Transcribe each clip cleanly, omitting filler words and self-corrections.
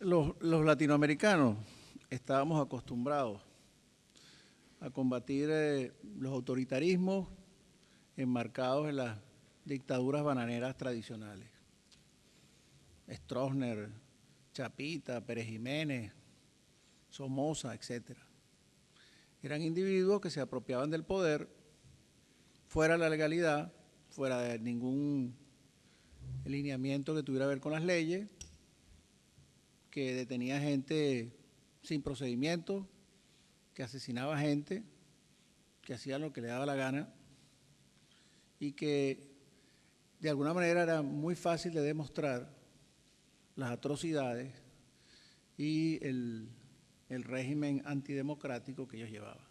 Los latinoamericanos estábamos acostumbrados a combatir los autoritarismos enmarcados en las dictaduras bananeras tradicionales. Stroessner, Chapita, Pérez Jiménez, Somoza, etc. Eran individuos que se apropiaban del poder fuera de la legalidad, fuera de ningún lineamiento que tuviera que ver con las leyes, que detenía gente sin procedimiento, que asesinaba gente, que hacía lo que le daba la gana y que de alguna manera era muy fácil de demostrar las atrocidades y el régimen antidemocrático que ellos llevaban.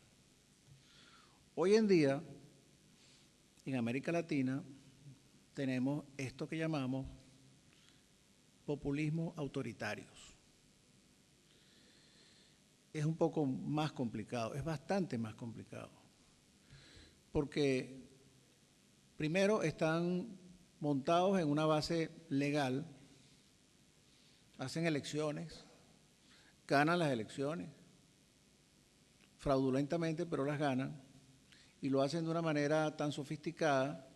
Hoy en día, en América Latina, tenemos esto que llamamos populismos autoritarios. Es un poco más complicado, es bastante más complicado, porque primero están montados en una base legal, hacen elecciones, ganan las elecciones, fraudulentamente, pero las ganan, y lo hacen de una manera tan sofisticada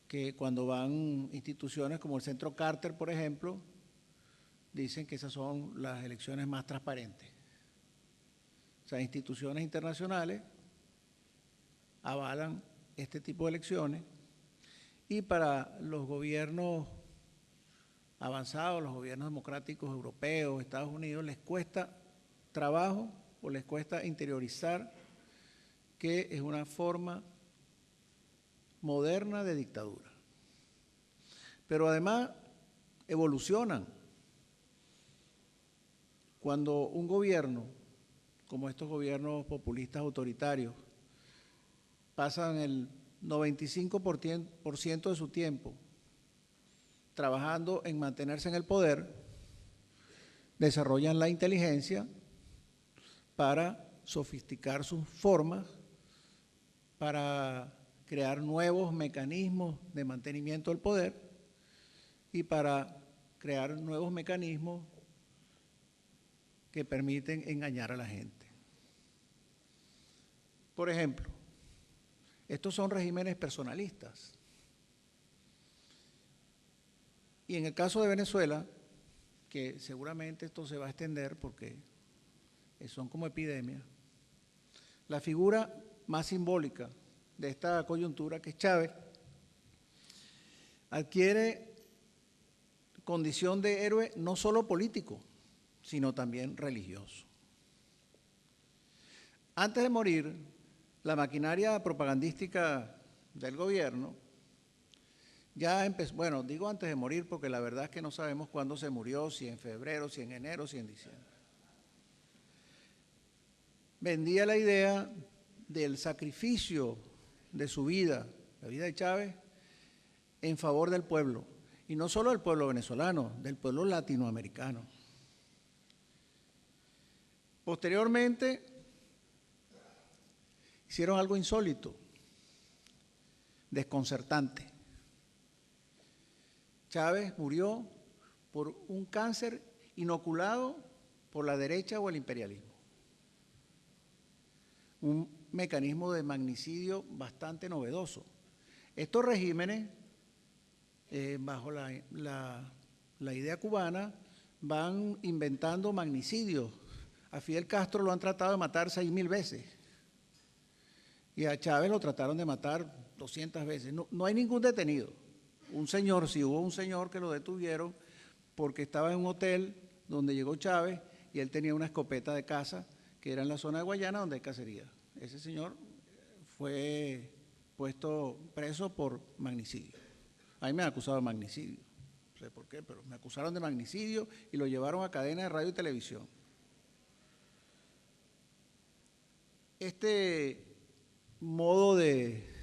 que cuando van instituciones como el Centro Carter, por ejemplo, dicen que esas son las elecciones más transparentes. O sea, instituciones internacionales avalan este tipo de elecciones y para los gobiernos avanzados, los gobiernos democráticos europeos, Estados Unidos, les cuesta trabajo o les cuesta interiorizar que es una forma moderna de dictadura. Pero además evolucionan. Cuando un gobierno, como estos gobiernos populistas autoritarios, pasan el 95% de su tiempo trabajando en mantenerse en el poder, desarrollan la inteligencia para sofisticar sus formas, para crear nuevos mecanismos de mantenimiento del poder y para crear nuevos mecanismos que permiten engañar a la gente. Por ejemplo, estos son regímenes personalistas. Y en el caso de Venezuela, que seguramente esto se va a extender porque son como epidemias, la figura más simbólica de esta coyuntura, que es Chávez, adquiere condición de héroe no solo político, sino también religioso. Antes de morir, la maquinaria propagandística del gobierno ya empezó, bueno, digo antes de morir porque la verdad es que no sabemos cuándo se murió, si en febrero, si en enero, si en diciembre. Vendía la idea del sacrificio de su vida, la vida de Chávez, en favor del pueblo, y no solo del pueblo venezolano, del pueblo latinoamericano. Posteriormente, hicieron algo insólito, desconcertante. Chávez murió por un cáncer inoculado por la derecha o el imperialismo. Un mecanismo de magnicidio bastante novedoso. Estos regímenes, bajo la idea cubana, van inventando magnicidios. A Fidel Castro lo han tratado de matar 6.000 veces y a Chávez lo trataron de matar 200 veces. No hay ningún detenido. Un señor, sí hubo un señor que lo detuvieron porque estaba en un hotel donde llegó Chávez y él tenía una escopeta de caza que era en la zona de Guayana donde hay cacería. Ese señor fue puesto preso por magnicidio. A mí me han acusado de magnicidio, no sé por qué, pero me acusaron de magnicidio y lo llevaron a cadena de radio y televisión. Este modo de...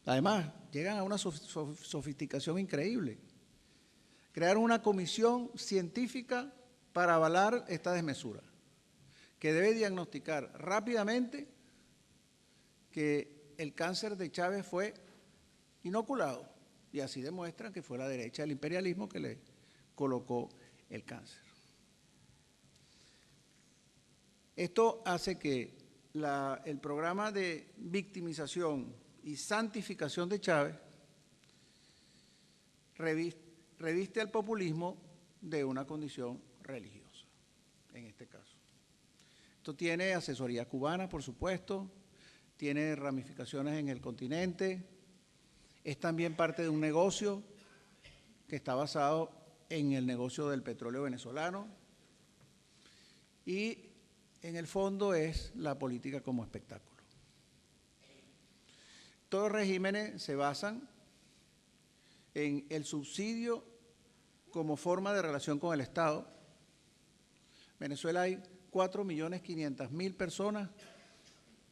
Además, llegan a una sofisticación increíble. Crearon una comisión científica para avalar esta desmesura, que debe diagnosticar rápidamente que el cáncer de Chávez fue inoculado, y así demuestran que fue la derecha del imperialismo que le colocó el cáncer. Esto hace que el programa de victimización y santificación de Chávez reviste al populismo de una condición religiosa, en este caso. Esto tiene asesoría cubana, por supuesto, tiene ramificaciones en el continente, es también parte de un negocio que está basado en el negocio del petróleo venezolano y en el fondo es la política como espectáculo. Todos los regímenes se basan en el subsidio como forma de relación con el Estado. En Venezuela hay 4.500.000 personas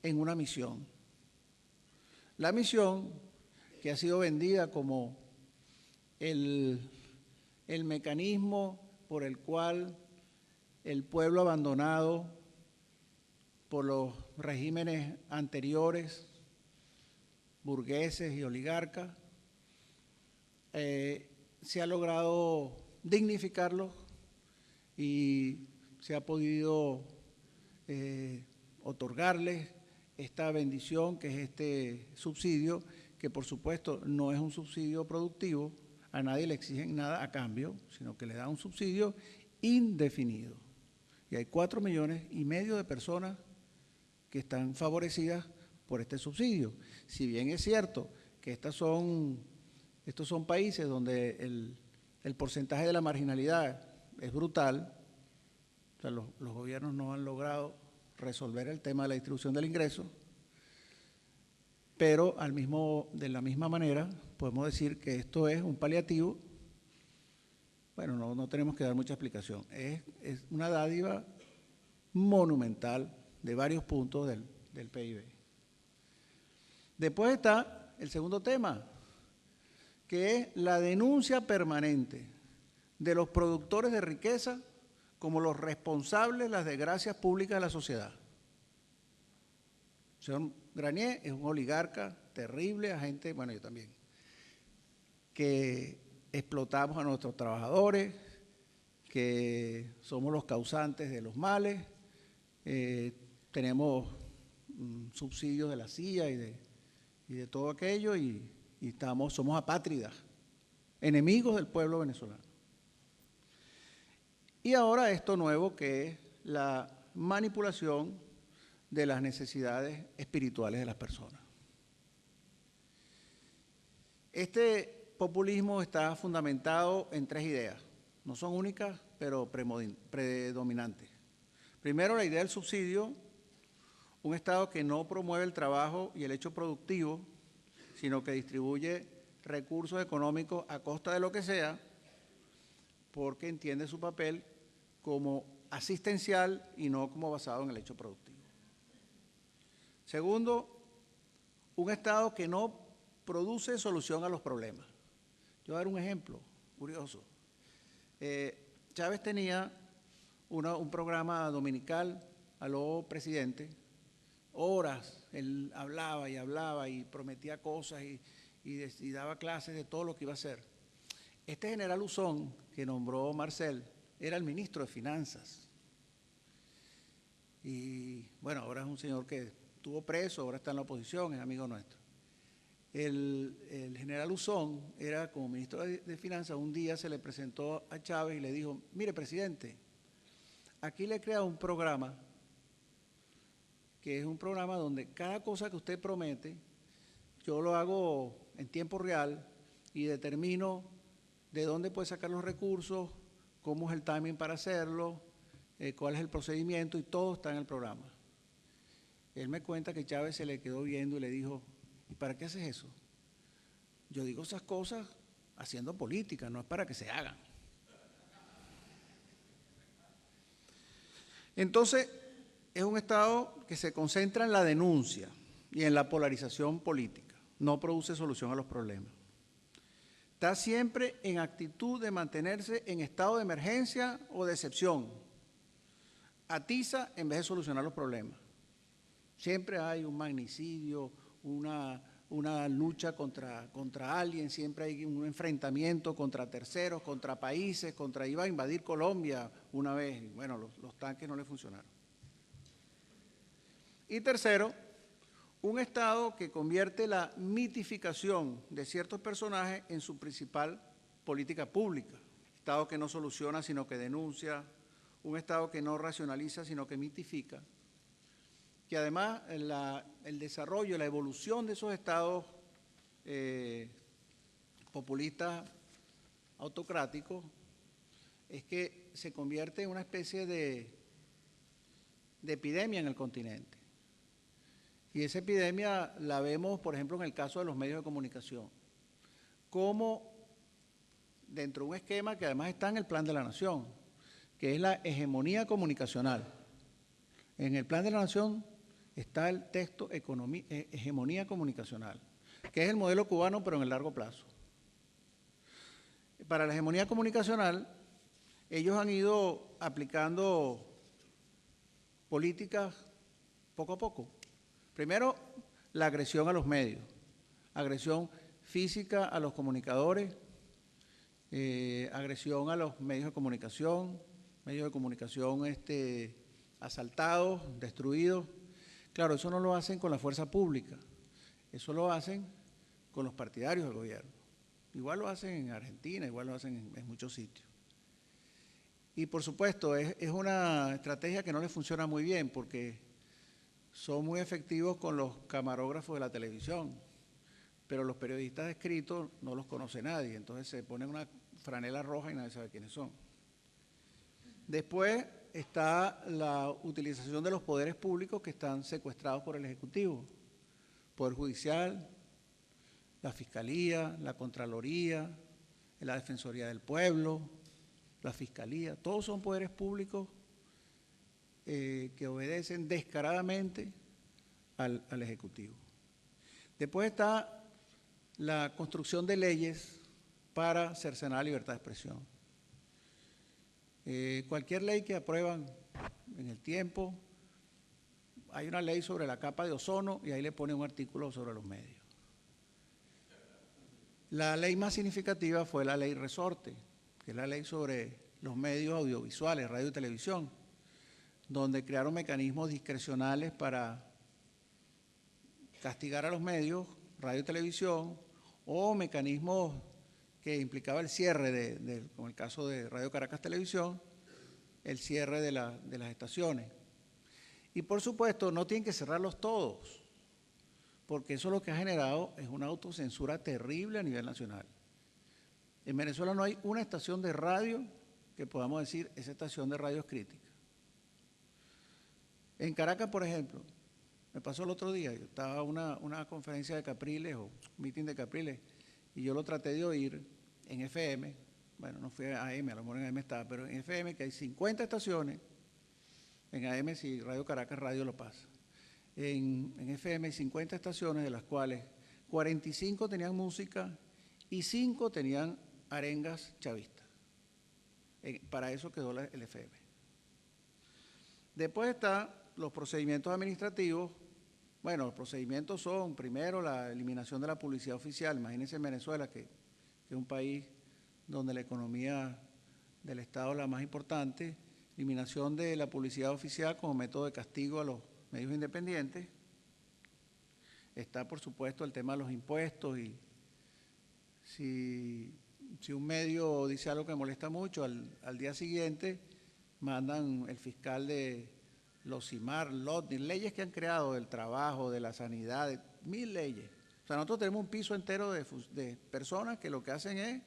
en una misión. La misión que ha sido vendida como el mecanismo por el cual el pueblo abandonado por los regímenes anteriores, burgueses y oligarcas, se ha logrado dignificarlos y se ha podido otorgarles esta bendición que es este subsidio, que por supuesto no es un subsidio productivo, a nadie le exigen nada a cambio, sino que le da un subsidio indefinido. Y hay 4,5 millones de personas que están favorecidas por este subsidio. Si bien es cierto que estos son países donde el porcentaje de la marginalidad es brutal, o sea, los gobiernos no han logrado resolver el tema de la distribución del ingreso, pero de la misma manera podemos decir que esto es un paliativo. Bueno, no tenemos que dar mucha explicación. Es una dádiva monumental de varios puntos del PIB. Después está el segundo tema, que es la denuncia permanente de los productores de riqueza como los responsables de las desgracias públicas de la sociedad. El señor Granier es un oligarca terrible, agente, bueno, yo también, que explotamos a nuestros trabajadores, que somos los causantes de los males, tenemos subsidios de la CIA y de todo aquello y somos apátridas, enemigos del pueblo venezolano. Y ahora esto nuevo que es la manipulación de las necesidades espirituales de las personas. Este populismo está fundamentado en 3 ideas, no son únicas, pero predominantes. Primero, la idea del subsidio, un Estado que no promueve el trabajo y el hecho productivo, sino que distribuye recursos económicos a costa de lo que sea, porque entiende su papel como asistencial y no como basado en el hecho productivo. Segundo, un Estado que no produce solución a los problemas. Yo voy a dar un ejemplo curioso. Chávez tenía un programa dominical, aló presidente, horas, él hablaba y prometía cosas y daba clases de todo lo que iba a hacer. Este general Uzón, que nombró Marcel, era el ministro de Finanzas. Y bueno, ahora es un señor que estuvo preso, ahora está en la oposición, es amigo nuestro. El general Uzón era como ministro de Finanzas, un día se le presentó a Chávez y le dijo, mire presidente, aquí le he creado un programa, que es un programa donde cada cosa que usted promete, yo lo hago en tiempo real y determino de dónde puede sacar los recursos, cómo es el timing para hacerlo, cuál es el procedimiento y todo está en el programa. Él me cuenta que Chávez se le quedó viendo y le dijo, ¿y para qué haces eso? Yo digo esas cosas haciendo política, no es para que se hagan. Entonces, es un Estado que se concentra en la denuncia y en la polarización política, no produce solución a los problemas. Está siempre en actitud de mantenerse en estado de emergencia o de excepción. Atiza en vez de solucionar los problemas. Siempre hay un magnicidio, una lucha contra alguien, siempre hay un enfrentamiento contra terceros, contra países, iba a invadir Colombia una vez, y bueno, los tanques no le funcionaron. Y tercero, un Estado que convierte la mitificación de ciertos personajes en su principal política pública. Estado que no soluciona, sino que denuncia. Un Estado que no racionaliza, sino que mitifica. Que además el desarrollo, la evolución de esos Estados populistas autocráticos es que se convierte en una especie de epidemia en el continente. Y esa epidemia la vemos, por ejemplo, en el caso de los medios de comunicación. Como dentro de un esquema que además está en el Plan de la Nación, que es la hegemonía comunicacional. En el Plan de la Nación está el texto hegemonía comunicacional, que es el modelo cubano, pero en el largo plazo. Para la hegemonía comunicacional, ellos han ido aplicando políticas poco a poco. Primero, la agresión a los medios, agresión física a los comunicadores, agresión a los medios de comunicación asaltados, destruidos. Claro, eso no lo hacen con la fuerza pública, eso lo hacen con los partidarios del gobierno. Igual lo hacen en Argentina, igual lo hacen en muchos sitios. Y por supuesto, es una estrategia que no les funciona muy bien porque son muy efectivos con los camarógrafos de la televisión, pero los periodistas escritos no los conoce nadie, entonces se ponen una franela roja y nadie sabe quiénes son. Después está la utilización de los poderes públicos que están secuestrados por el Ejecutivo, Poder Judicial, la Fiscalía, la Contraloría, la Defensoría del Pueblo, la Fiscalía, todos son poderes públicos que obedecen descaradamente al Ejecutivo. Después está la construcción de leyes para cercenar la libertad de expresión. Cualquier ley que aprueban en el tiempo, hay una ley sobre la capa de ozono y ahí le ponen un artículo sobre los medios. La ley más significativa fue la ley Resorte, que es la ley sobre los medios audiovisuales, radio y televisión, donde crearon mecanismos discrecionales para castigar a los medios, radio y televisión, o mecanismos que implicaba el cierre, como el caso de Radio Caracas Televisión, el cierre de las estaciones. Y por supuesto, no tienen que cerrarlos todos, porque eso lo que ha generado es una autocensura terrible a nivel nacional. En Venezuela no hay una estación de radio que podamos decir, esa estación de radio es crítica. En Caracas, por ejemplo, me pasó el otro día, yo estaba en una conferencia de Capriles o un meeting de Capriles, y yo lo traté de oír en FM, bueno, no fue a AM, a lo mejor en AM estaba, pero en FM, que hay 50 estaciones, en AM si Radio Caracas Radio lo pasa. En FM hay 50 estaciones, de las cuales 45 tenían música y 5 tenían arengas chavistas. Para eso quedó el FM. Después están los procedimientos administrativos. Bueno, los procedimientos son, primero, la eliminación de la publicidad oficial. Imagínense en Venezuela, que es un país donde la economía del Estado es la más importante, eliminación de la publicidad oficial como método de castigo a los medios independientes. Está, por supuesto, el tema de los impuestos y si un medio dice algo que molesta mucho, al día siguiente mandan el fiscal de los CIMAR, leyes que han creado del trabajo, de la sanidad, de 1000 leyes. O sea, nosotros tenemos un piso entero de personas que lo que hacen es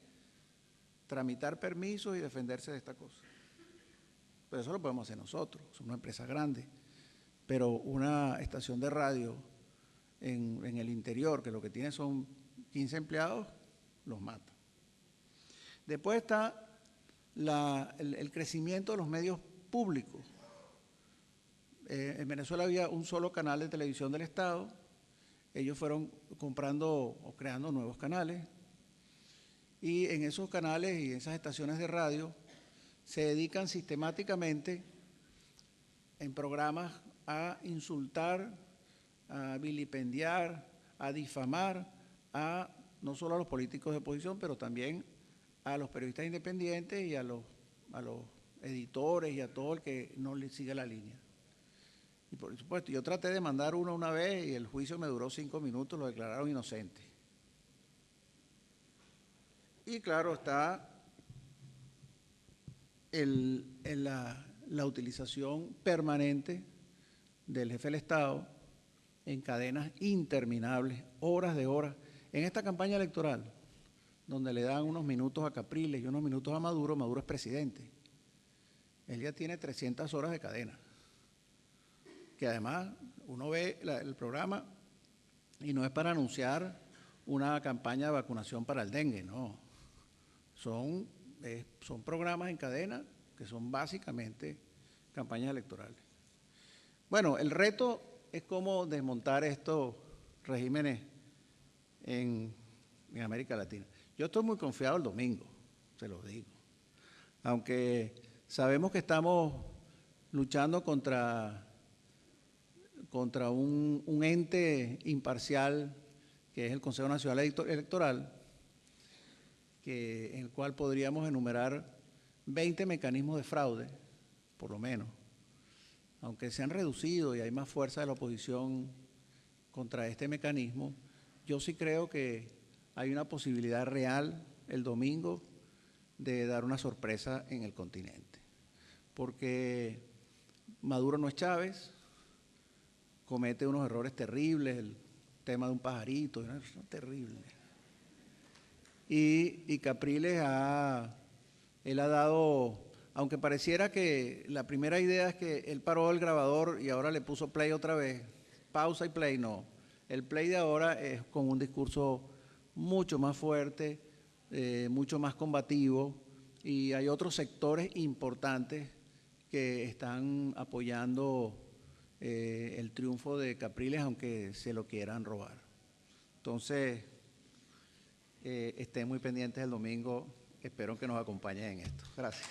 tramitar permisos y defenderse de esta cosa. Pero eso lo podemos hacer nosotros, somos una empresa grande. Pero una estación de radio en el interior, que lo que tiene son 15 empleados, los mata. Después está el crecimiento de los medios públicos. En Venezuela había un solo canal de televisión del Estado, ellos fueron comprando o creando nuevos canales, y en esos canales y en esas estaciones de radio se dedican sistemáticamente en programas a insultar, a vilipendiar, a difamar no solo a los políticos de oposición, pero también a los periodistas independientes y a los editores y a todo el que no le siga la línea. Y por supuesto, yo traté de mandar uno una vez y el juicio me duró 5 minutos, lo declararon inocente. Y claro, está la utilización permanente del jefe del Estado en cadenas interminables, horas de horas. En esta campaña electoral, donde le dan unos minutos a Capriles y unos minutos a Maduro, Maduro es presidente. Él ya tiene 300 horas de cadena. Que además uno ve el programa y no es para anunciar una campaña de vacunación para el dengue, no. Son programas en cadena que son básicamente campañas electorales. Bueno, el reto es cómo desmontar estos regímenes en América Latina. Yo estoy muy confiado el domingo, se los digo. Aunque sabemos que estamos luchando contra un ente imparcial que es el Consejo Nacional Electoral, en el cual podríamos enumerar 20 mecanismos de fraude, por lo menos, aunque se han reducido y hay más fuerza de la oposición contra este mecanismo. Yo sí creo que hay una posibilidad real el domingo de dar una sorpresa en el continente, porque Maduro no es Chávez, comete unos errores terribles, el tema de un pajarito, es terrible. Y Capriles él ha dado, aunque pareciera que la primera idea es que él paró el grabador y ahora le puso play otra vez, pausa y play, no. El play de ahora es con un discurso mucho más fuerte, mucho más combativo, y hay otros sectores importantes que están apoyando el triunfo de Capriles, aunque se lo quieran robar. Entonces, estén muy pendientes el domingo. Espero que nos acompañen en esto. Gracias.